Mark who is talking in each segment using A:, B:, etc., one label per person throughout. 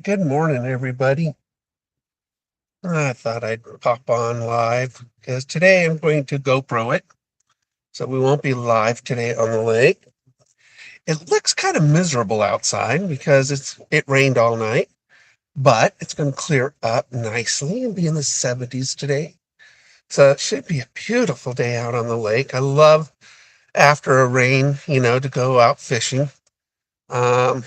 A: Good morning, everybody. I thought I'd pop on live because today I'm going to GoPro it. So we won't be live today on the lake. It looks kind of miserable outside because it rained all night, but it's going to clear up nicely and be in the 70s today. So it should be a beautiful day out on the lake. I love after a rain, to go out fishing. Um,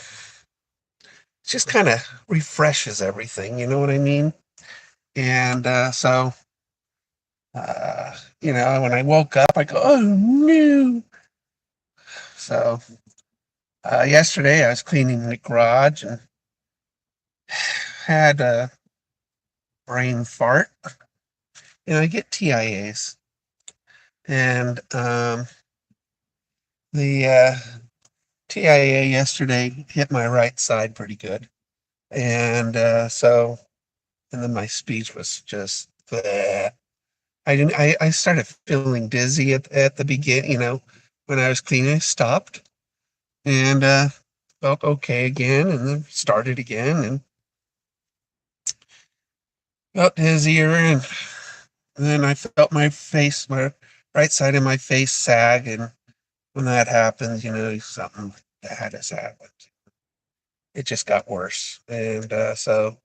A: it just kind of refreshes everything, you know what I mean? And when I woke up, I go, oh no. So yesterday I was cleaning the garage and had a brain fart. I get TIAs. And the TIA yesterday hit my right side pretty good. And and then my speech was just, bleh. I started feeling dizzy at the beginning, when I was cleaning, I stopped and felt okay again, and then started again and felt dizzier, and then I felt my right side of my face sag, and when that happens, something bad has happened. It just got worse, and so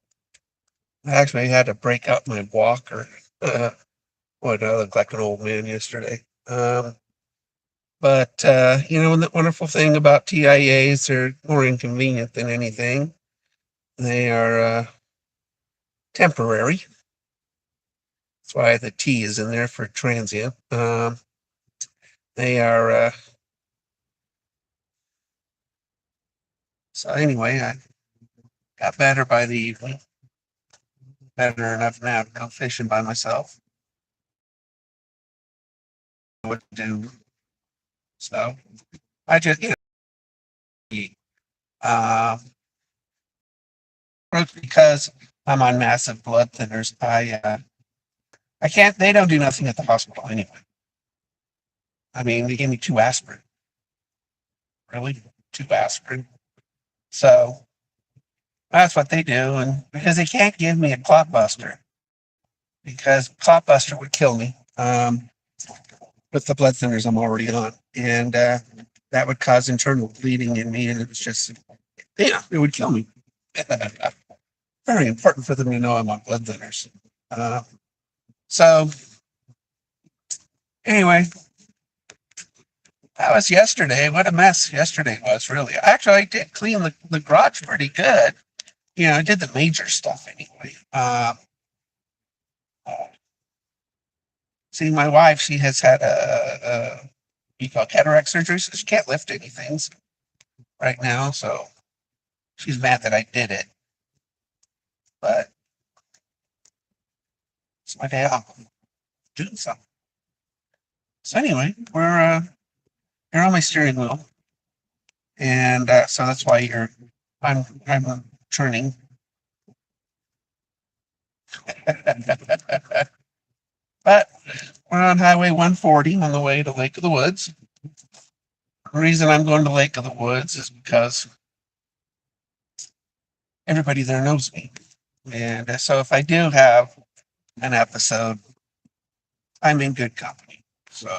A: I actually had to break out my walker. Boy, I looked like an old man yesterday. But and the wonderful thing about TIAs, they're more inconvenient than anything. They are temporary. That's why the T is in there for transient. They are so anyway. I got better by the evening, better enough now to go fishing by myself. What to do? So I just uh, because I'm on massive blood thinners. I can't. They don't do nothing at the hospital anyway. I mean, they gave me 2 aspirin. Really, 2 aspirin. So that's what they do, and because they can't give me a clot buster, because clot buster would kill me. With the blood thinners I'm already on, and that would cause internal bleeding in me, and it was just, it would kill me. Very important for them to know I'm on blood thinners. Uh, so anyway, that was yesterday. What a mess yesterday was, really. Actually, I did clean the garage pretty good. I did the major stuff anyway. See, my wife, she has had a you call cataract surgery, so she can't lift anything right now. So she's mad that I did it, but it's my day off. Doing something. So anyway, you're on my steering wheel, and so that's why I'm turning. But we're on Highway 140 on the way to Lake of the Woods. The reason I'm going to Lake of the Woods is because everybody there knows me, and so if I do have an episode, I'm in good company. So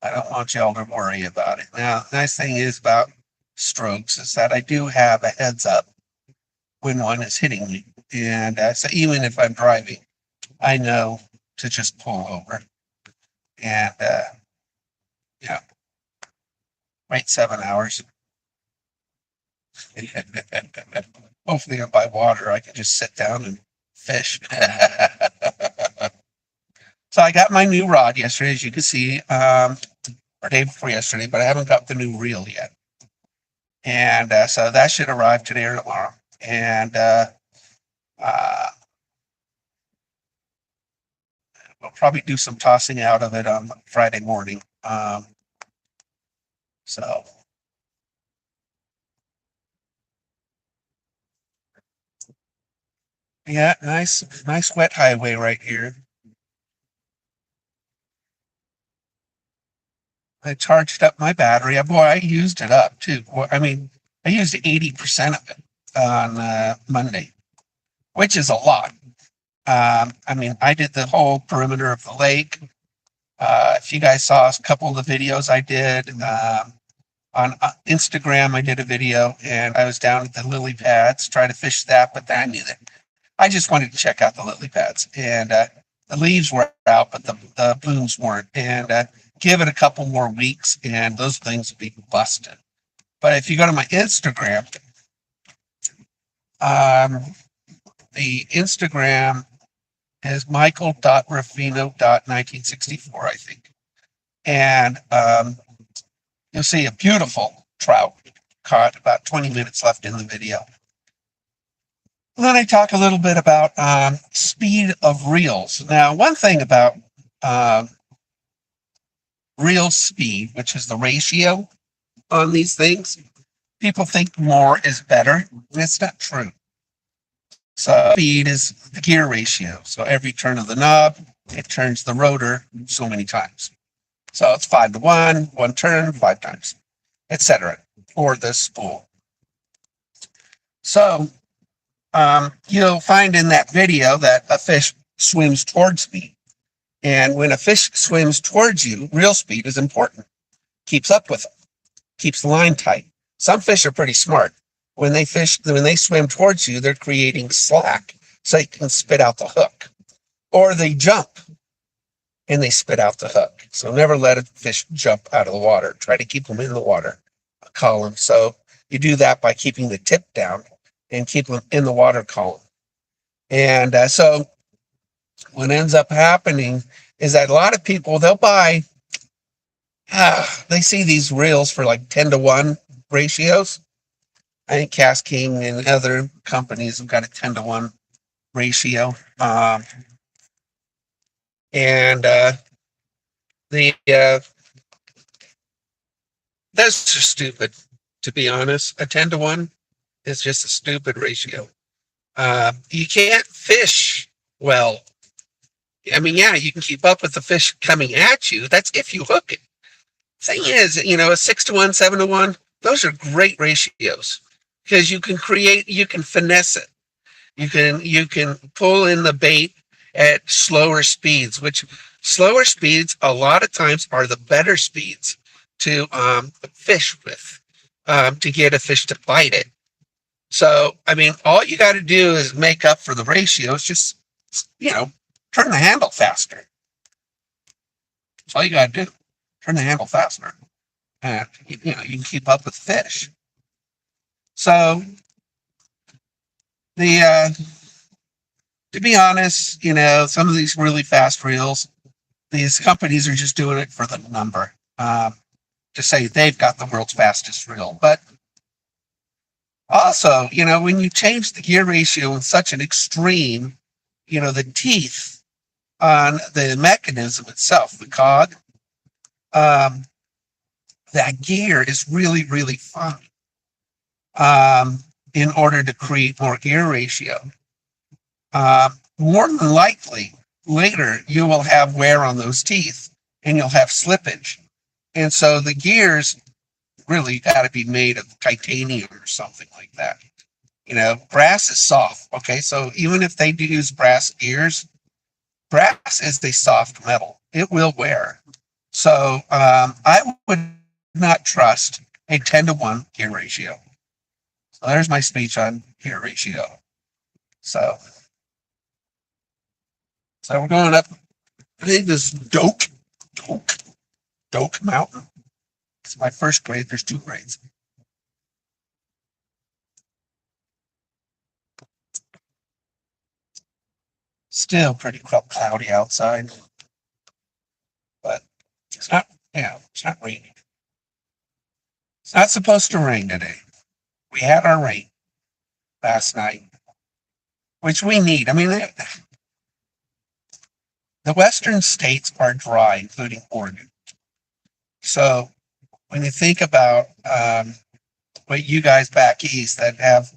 A: I don't want y'all to worry about it. Now, the nice thing is about strokes is that I do have a heads up when one is hitting me. And so even if I'm driving, I know to just pull over and, yeah, wait 7 hours. Hopefully, if by water, I can just sit down and fish. So I got my new rod yesterday, as you can see, or day before yesterday, but I haven't got the new reel yet. And so that should arrive today or tomorrow. And uh, we'll probably do some tossing out of it on Friday morning. So yeah, nice wet highway right here. I charged up my battery. Boy, I used it up too. Boy, I mean, I used 80% of it. on Monday, which is a lot. I mean, I did the whole perimeter of the lake. If you guys saw a couple of the videos I did on Instagram, I did a video and I was down at the lily pads trying to fish that, but I knew that I just wanted to check out the lily pads, and the leaves were out, but the blooms weren't. And give it a couple more weeks, and those things will be busted. But if you go to my Instagram, the Instagram is michael.ruffino.1964, I think. And you'll see a beautiful trout caught, about 20 minutes left in the video. And then I talk a little bit about speed of reels. Now, one thing about reel speed, which is the ratio on these things, people think more is better. It's not true. So speed is the gear ratio. So every turn of the knob, it turns the rotor so many times. So it's 5-to-1, one turn, 5 times, etc. for this spool. So you'll find in that video that a fish swims towards me. And when a fish swims towards you, reel speed is important. Keeps up with them, keeps the line tight. Some fish are pretty smart. When they swim towards you, they're creating slack so they can spit out the hook. Or they jump and they spit out the hook. So never let a fish jump out of the water. Try to keep them in the water column. So you do that by keeping the tip down and keep them in the water column. And so what ends up happening is that a lot of people, they'll buy, they see these reels for like 10-to-1 ratios. I think Cast King and other companies have got a 10-to-1 ratio. That's just stupid, to be honest. A 10-to-1 is just a stupid ratio. You can't fish well. I mean, yeah, you can keep up with the fish coming at you. That's if you hook it. Thing is, a 6-to-1, 7-to-1, those are great ratios because you can finesse it. You can pull in the bait at slower speeds, which slower speeds a lot of times are the better speeds to fish with, to get a fish to bite it. So, I mean, all you got to do is make up for the ratios. Just, turn the handle faster. That's all you got to do. Turn the handle faster. And, you can keep up with fish. So, to be honest, some of these really fast reels, these companies are just doing it for the number. To say they've got the world's fastest reel. But also, when you change the gear ratio in such an extreme, the teeth on the mechanism itself, the cog, that gear is really, really fine in order to create more gear ratio. More than likely, later you will have wear on those teeth and you'll have slippage. And so the gears really got to be made of titanium or something like that. Brass is soft. Okay, so even if they do use brass gears, brass is a soft metal. It will wear. So I would not trust a 10-to-1 gear ratio. So there's my speech on gear ratio. So we're going up. I think this Doak Mountain. It's my first grade. There's 2 grades. Still pretty cloudy outside, but it's not raining. It's not supposed to rain today. We had our rain last night, which we need. I mean, the western states are dry, including Oregon. So when you think about what you guys back east that have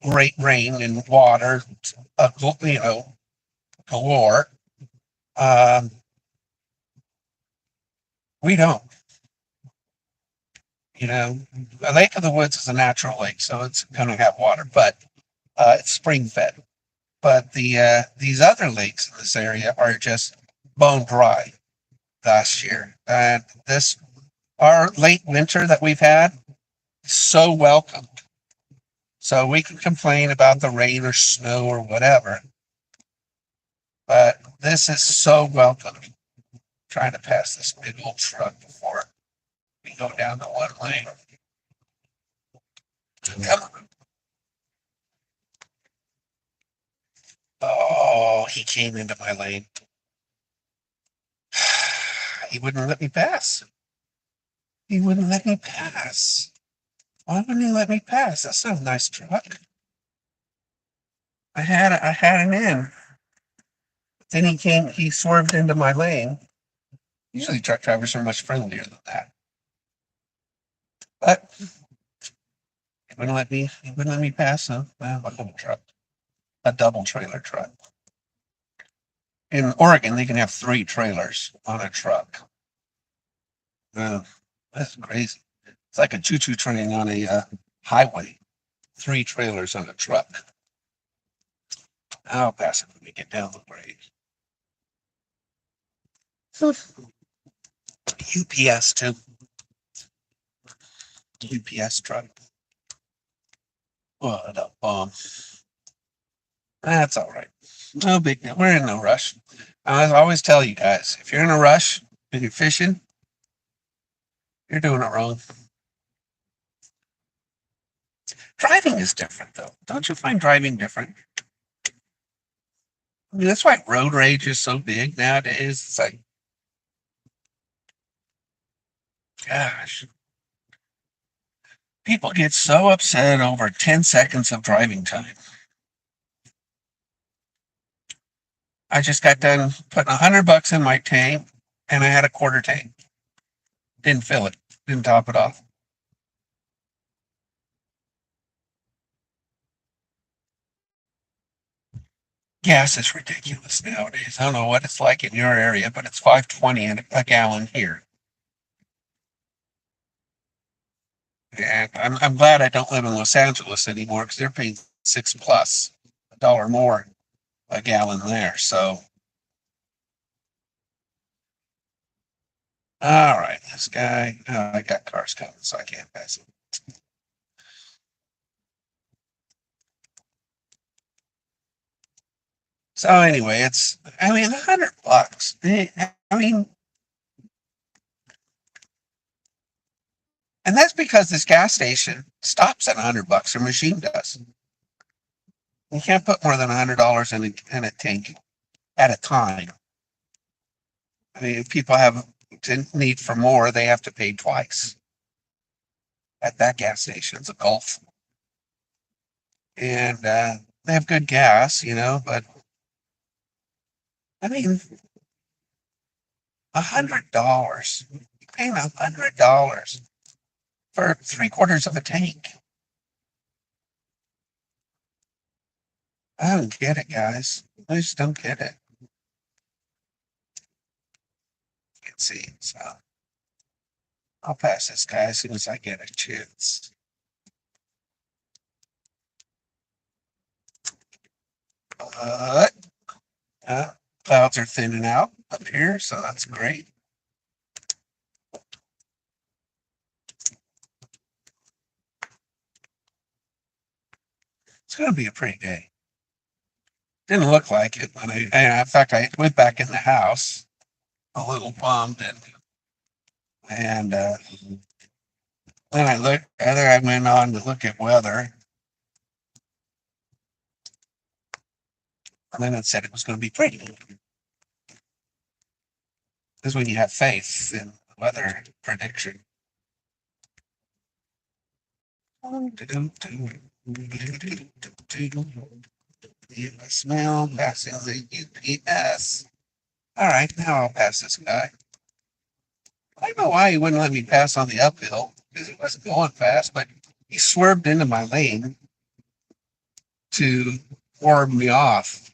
A: great rain and water, galore, we don't. You know, a lake of the woods is a natural lake, so it's going to have water, but it's spring fed. But these other lakes in this area are just bone dry last year, and this our late winter that we've had is so welcome. So we can complain about the rain or snow or whatever, but this is so welcome. Trying to pass this big old truck before we go down the one lane. Come on. Oh, he came into my lane. He wouldn't let me pass. He wouldn't let me pass. Why wouldn't he let me pass? That's not a nice truck. I had him in. Then he swerved into my lane. Usually truck drivers are much friendlier than that. But he wouldn't let me pass him. Well, a little truck. A double trailer truck. In Oregon, they can have 3 trailers on a truck. That's crazy. It's like a choo-choo train on a highway. 3 trailers on a truck. I'll pass it when we get down the grade. UPS too. UPS truck. What a bum. That's all right. No big deal. We're in no rush. I always tell you guys, if you're in a rush and you're fishing, you're doing it wrong. Driving is different though. Don't you find driving different? I mean, that's why road rage is so big nowadays. It's like, gosh, people get so upset over 10 seconds of driving time. I just got done putting $100 in my tank and I had a quarter tank. Didn't fill it, didn't top it off. Gas is ridiculous nowadays. I don't know what it's like in your area, but it's $5.20 a gallon here. And I'm glad I don't live in Los Angeles anymore because they're paying 6 plus $1 more a gallon there. So, all right, this guy. Oh, I got cars coming, so I can't pass him. So anyway, $100. I mean, and that's because this gas station stops at $100. Their machine does. You can't put more than $100 in a tank at a time. I mean, if people have need for more, they have to pay twice at that gas station. It's a Gulf, and they have good gas, But I mean, $100. You're paying $100 for 3/4 of a tank. I don't get it, guys. I just don't get it. Let's see. So I'll pass this guy as soon as I get a chance. But clouds are thinning out up here, so that's great. It's going to be a pretty day. Didn't look like it when in fact, I went back in the house a little bummed, and then I went on to look at weather, and then it said it was going to be pretty. This is when you have faith in weather prediction. Smell passing the UPS. All right, now I'll pass this guy. I don't know why he wouldn't let me pass on the uphill because he wasn't going fast, but he swerved into my lane to warn me off.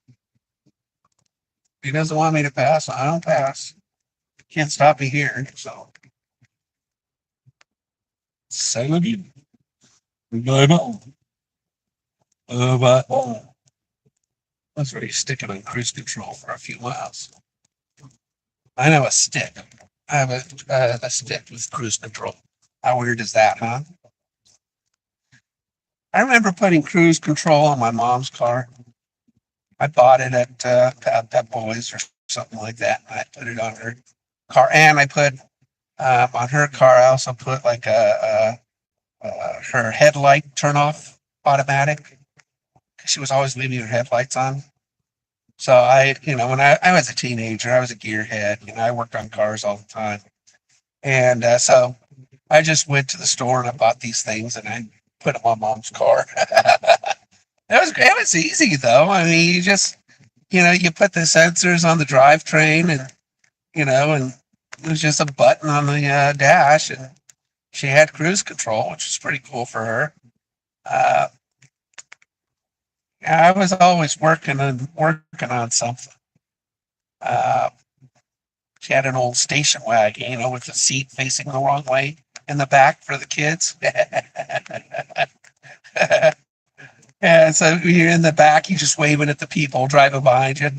A: He doesn't want me to pass. I don't pass. Can't stop me here. So Salut, Meadow. But that's where you stick it on cruise control for a few miles. I know a stick. I have a stick with cruise control. How weird is that, huh? I remember putting cruise control on my mom's car. I bought it at Pep Boys or something like that. I put it on her car, and I put on her car. I also put like her headlight turn off automatic. She was always leaving her headlights on. So when I was a teenager, I was a gearhead. I worked on cars all the time, and so I just went to the store and I bought these things and I put them on mom's car. That was great. It was easy though. I mean, you put the sensors on the drivetrain and it was just a button on the dash and she had cruise control, which was pretty cool for her. Uh, I was always working on something. Uh, she had an old station wagon, with the seat facing the wrong way in the back for the kids. And so you're in the back, you're just waving at the people driving behind you.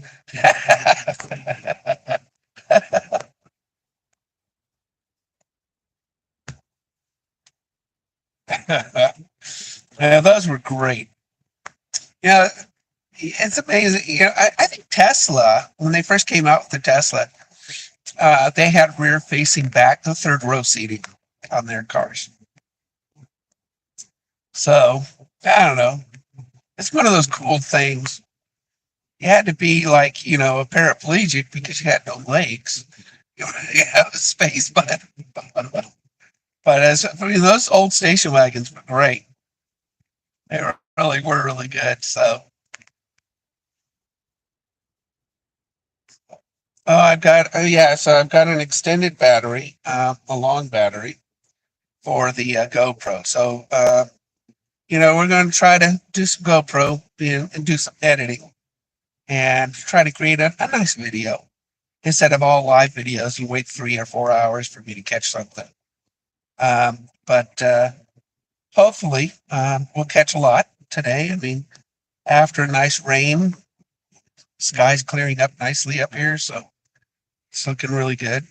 A: Yeah, those were great. Yeah, it's amazing. I think Tesla, when they first came out with the Tesla, they had rear facing back, the third row seating on their cars. So I don't know. It's one of those cool things. You had to be like, a paraplegic because you had no legs. You have space, but those old station wagons were great. They were really good. So I've got an extended battery, a long battery for the GoPro. So we're going to try to do some GoPro and do some editing and try to create a nice video instead of all live videos. You wait 3 or 4 hours for me to catch something. But hopefully, we'll catch a lot today. I mean, after a nice rain, sky's clearing up nicely up here, so it's looking really good.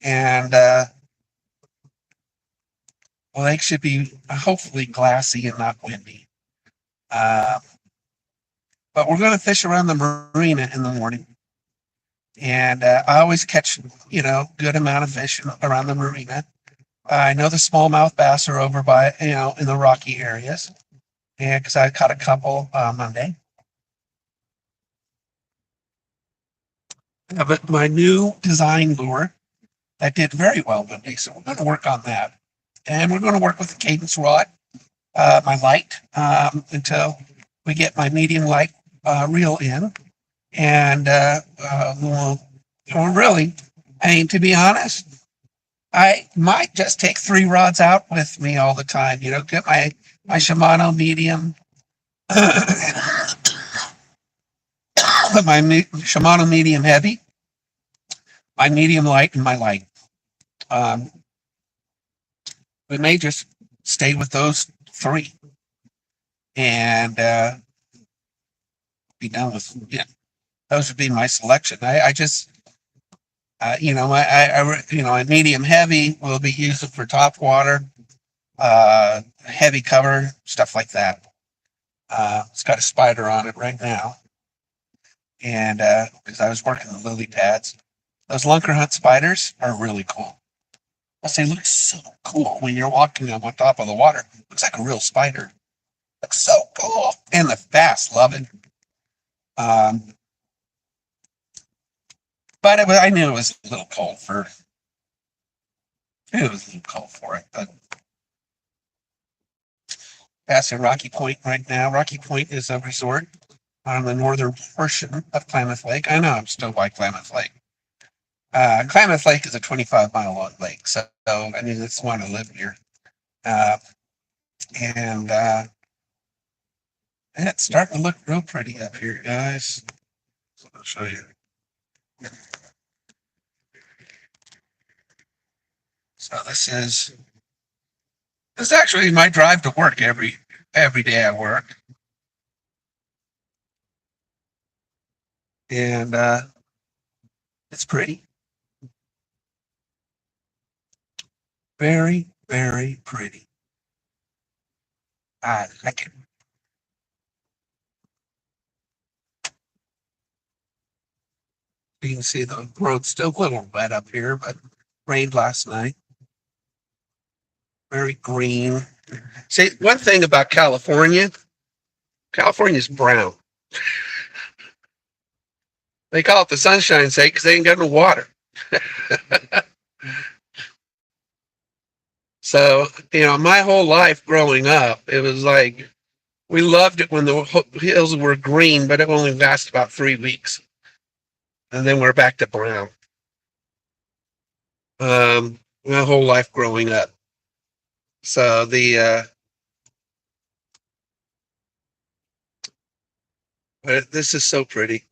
A: And the lake should be hopefully glassy and not windy. Uh, but we're going to fish around the marina in the morning. And I always catch, good amount of fish around the marina. I know the smallmouth bass are over by, in the rocky areas. Yeah, because I caught a couple Monday. But my new design lure that did very well Monday, so we're going to work on that. And we're going to work with the cadence rod, my light, until we get my medium light reel in. And we'll really, I mean, to be honest, I might just take 3 rods out with me all the time. Get my Shimano medium, my Shimano medium heavy, my medium light, and my light. Um, we may just stay with those 3 and be done with. Yeah, those would be my selection. I just, my medium heavy will be used for top water, heavy cover, stuff like that. It's got a spider on it right now. And because I was working the lily pads, those lunker hunt spiders are really cool. They look so cool when you're walking on top of the water. Looks like a real spider. Looks so cool. And the bass love it. Um, but I knew it was a little cold for it. But passing Rocky Point right now. Rocky Point is a resort on the northern portion of Klamath Lake. I know I'm still by Klamath Lake. Klamath Lake is a 25-mile long lake, so I mean it's one to live near. Uh, and it's starting to look real pretty up here, guys. So I'll show you. So this is It's actually my drive to work every day I work. And it's pretty. Very, very pretty. I can You can see the road's still a little wet up here, but rained last night. Very green. See, one thing about California's brown. They call it the Sunshine State because they ain't got no water. So, my whole life growing up, it was like we loved it when the hills were green, but it only lasted about 3 weeks. And then we're back to brown. My whole life growing up. So this is so pretty.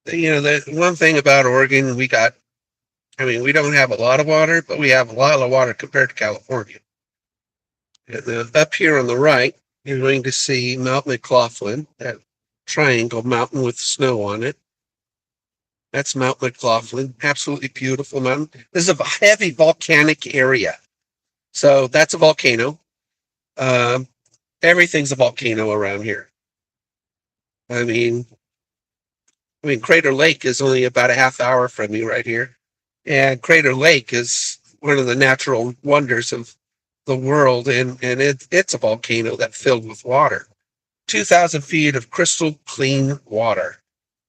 A: The one thing about Oregon, we don't have a lot of water, but we have a lot of water compared to California. Up here on the right, you're going to see Mount McLaughlin, that triangle mountain with snow on it. That's Mount McLaughlin, absolutely beautiful mountain. This is a heavy volcanic area. So that's a volcano. Um, Everything's a volcano around here. I mean, Crater Lake is only about a half hour from me right here. And Crater Lake is one of the natural wonders of the world. And it's a volcano that's filled with water. 2,000 feet of crystal clean water.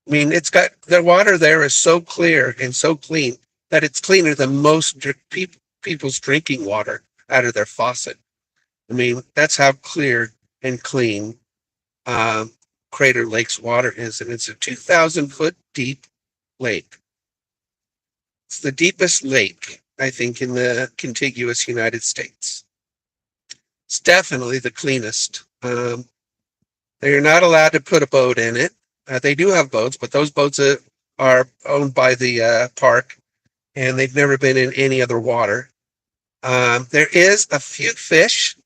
A: It's got the water there is so clear and so clean that it's cleaner than most people's drinking water out of their faucet. That's how clear and clean Crater Lake's water is, and it's a 2,000-foot deep lake. It's the deepest lake, I think, in the contiguous United States. It's definitely the cleanest. They're not allowed to put a boat in it. They do have boats, but those boats are owned by the park, and they've never been in any other water. There is a few fish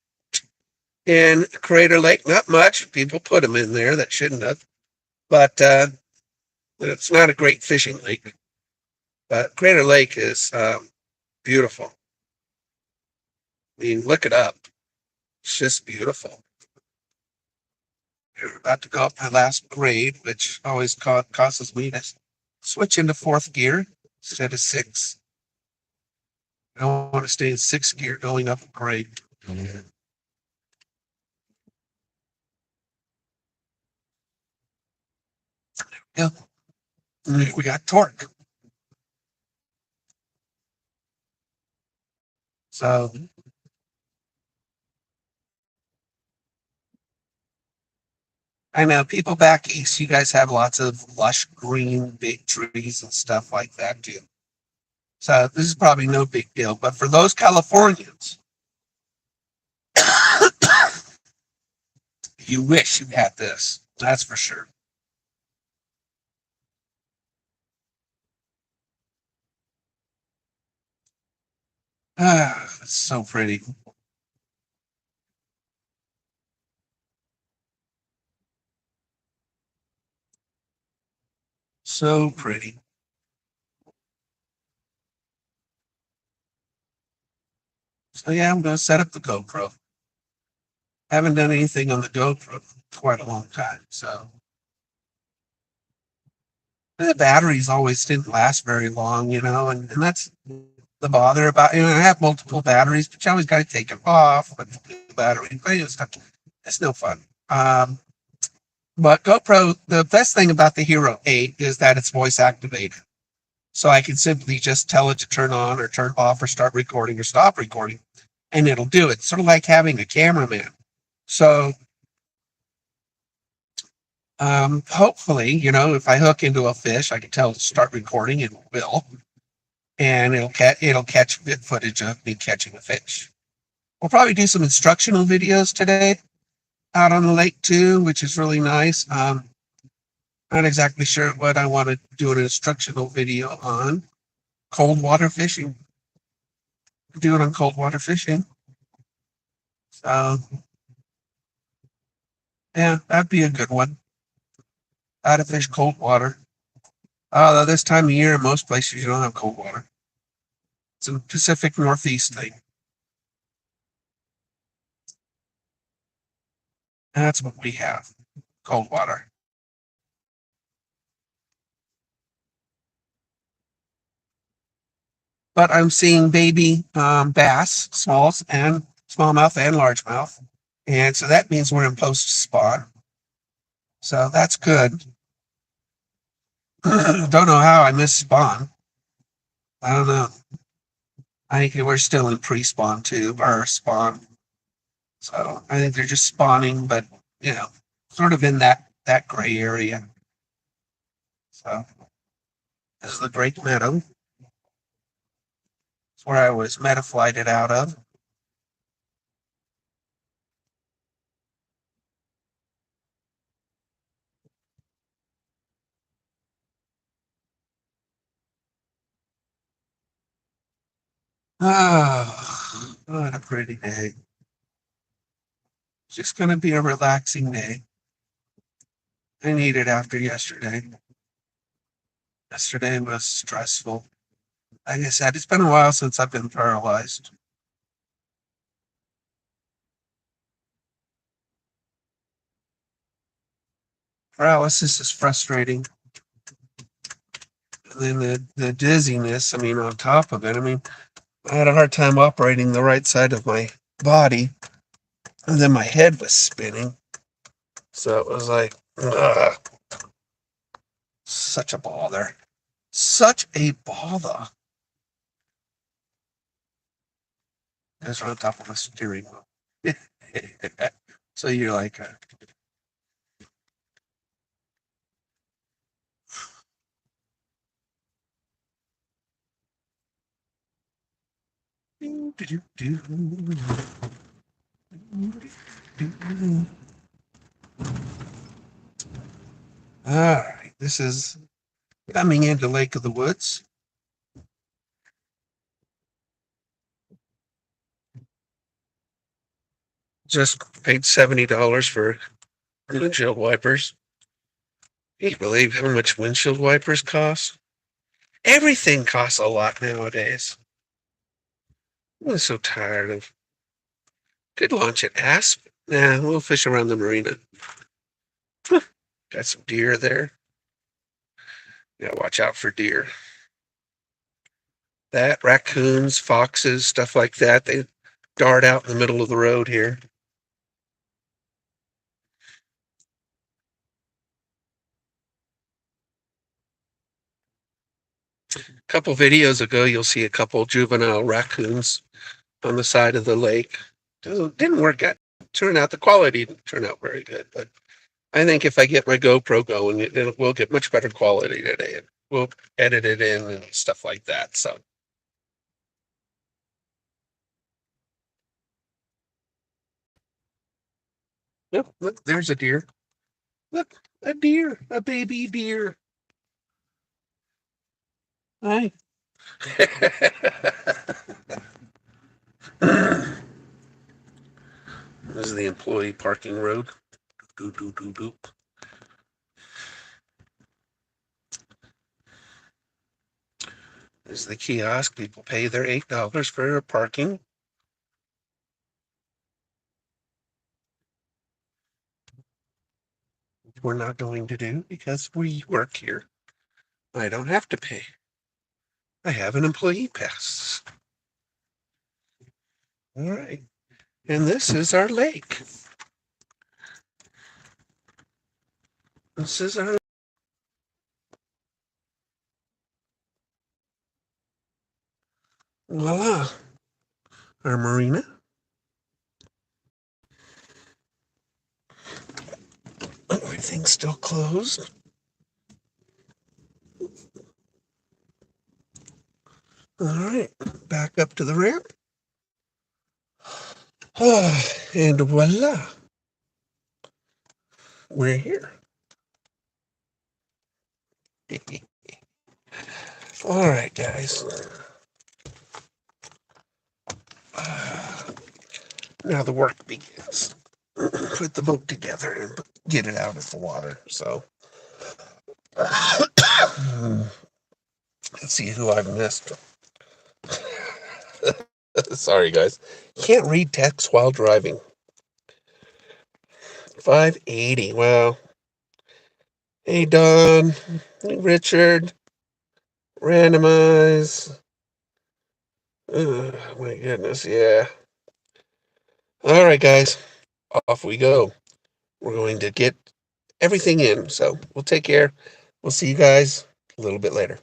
A: in Crater Lake, not much. People put them in there that shouldn't have, but it's not a great fishing lake. But Crater Lake is beautiful. Look it up. It's just beautiful. We're about to go up my last grade, which always causes me to switch into fourth gear instead of six. I don't want to stay in sixth gear going up a grade. Yeah. We got torque. So I know people back east, you guys have lots of lush green big trees and stuff like that too. So this is probably no big deal. But for those Californians, you wish you had this. That's for sure. It's so pretty. So pretty. So yeah, I'm gonna set up the GoPro. Haven't done anything on the GoPro for quite a long time. So the batteries always didn't last very long, and that's the bother about I have multiple batteries, but you always got to take it off with the battery. But it's no fun. But GoPro, the best thing about the Hero 8 is that it's voice activated. So I can simply just tell it to turn on or turn off or start recording or stop recording, and it'll do it. Sort of like having a cameraman. So hopefully, if I hook into a fish, I can tell it to start recording, and it will, and it'll catch footage of me catching a fish. We'll probably do some instructional videos today out on the lake too, which is really nice. Not exactly sure what I want to do an instructional video on. Cold water fishing. Do it on cold water fishing. So yeah, that'd be a good one. How to fish cold water. Although this time of year, in most places you don't have cold water. It's a Pacific Northeast thing. That's what we have. Cold water. But I'm seeing baby bass, smalls and smallmouth and largemouth. And so that means we're in post spawn. So that's good. Don't know how I missed spawn. I don't know. I think we're still in pre-spawn too, or spawn. So I think they're just spawning, but you know, sort of in that gray area. So this is the Great Meadow. It's where I was metaflighted out of. Oh, what a pretty day. It's just gonna be a relaxing day. I need it after yesterday. Yesterday was stressful. Like I said, it's been a while since I've been paralyzed. Paralysis is frustrating. And then the dizziness, I mean, on top of it, I mean, I had a hard time operating the right side of my body. And then my head was spinning. So it was like, ugh, such a bother. Such a bother. Because we're on top of a steering wheel. So you're like, all right, this is coming into Lake of the Woods. Just paid $70 for windshield wipers. Can you believe how much windshield wipers cost? Everything costs a lot nowadays. I'm so tired of. Could launch at Asp. Nah, we'll fish around the marina. Got some deer there. Gotta watch out for deer. That, raccoons, foxes, stuff like that. They dart out in the middle of the road here. A couple videos ago, you'll see a couple juvenile raccoons on the side of the lake. Didn't work out. Turned out the quality didn't turn out very good, but I think if I get my GoPro going, we'll get much better quality today. We'll edit it in and stuff like that. So, yep, look, there's a deer. Look, a deer, a baby deer. Hi. This is the employee parking road. Doop, doop, doop, doop. This is the kiosk. People pay their $8 for parking. We're not going to do because we work here. I don't have to pay. I have an employee pass. All right. And this is our lake. This is our voila. Our marina. Everything's still closed. All right. Back up to the ramp. And voila. We're here. All right, guys. Now the work begins. Put the boat together and get it out of the water. So let's see who I've missed. Sorry, guys. Can't read text while driving. 580. Well, hey, Don. Hey, Richard. Randomize. Oh, my goodness. Yeah. All right, guys. Off we go. We're going to get everything in. So we'll take care. We'll see you guys a little bit later.